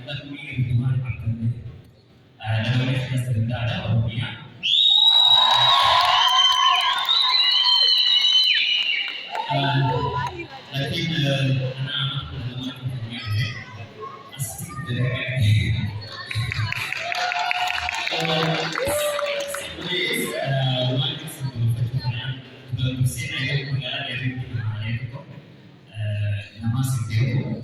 lammii hir'umaan argamu. Namoonni keessatti danda'aadha Oromiyaa. Lakin anak-anak dalam dunia asik dari wajib sebelum perjalanan sudah bersih dari negara dari mana itu nama Sirba.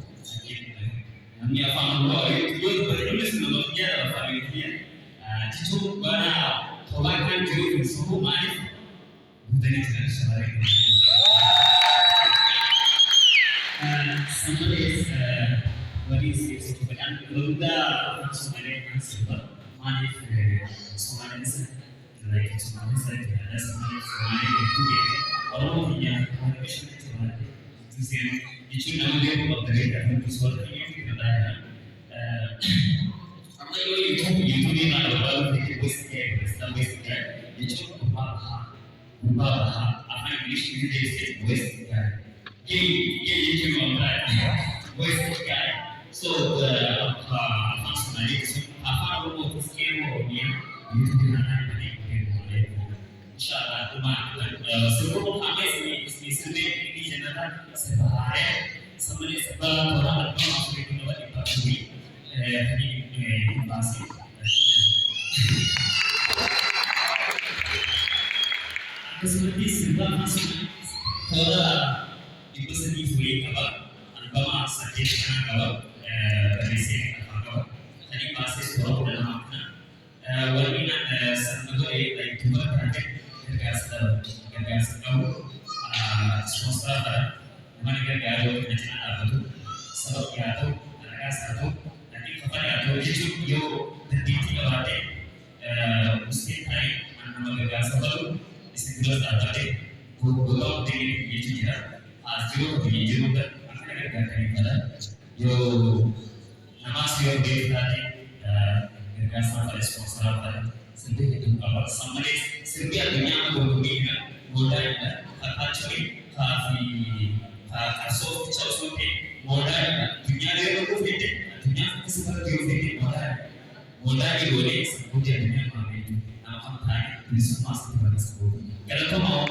Kami Afran Qalloo itu bertulis sebelumnya dalam familia. Cucu bana tobakan juga semua manis bukan itu sebagai Somebody's what is it? And Buddha somebody Sirba. Manif somebody like somebody said that's somebody today. Orang punya motivation itu ada. Itu namanya buat mereka untuk sesuatu yang kita dah. Apa itu ni nak baru kita buat sampai sekarang. Itu dhufaa. Apa English itu dia buat. ये जो होता है वो इसका क्या है so Afran सुनाइए Afran वो किसके वो ये दिखाना है बोले इंशाल्लाह तुम्हारा Sirba को आगे इसमें Sirba की जनता से बाहर है समझे Sirba थोड़ा अपना मास्टर की नवाज इतना हुई कहीं बासी seperti Sirba masih थोड़ा itu seni sulit apa anbama sakit apa berisi apa tadi masih suara dalam makna walaupun sebenarnya itu berarti gagas tahu semesta mana gagal dengan apa tu sebab ya tu gagas satu nanti kapan ya tu itu yo terjadi berarti mesti hari mana gagas baru istilah tadi gua ini itu ya Asio Vidiyoon akan berkaitan dengan yo nama Sirba tadi gagasan pada sponsor pada Sirba itu apa sampai Sirba dunia berdunia modal kata curi kafi kaso cakap modal dunia dia berdunia dunia seperti itu modal itu boleh sebut dunia mana itu nama apa tulis masuk pada sebut kalau kau mau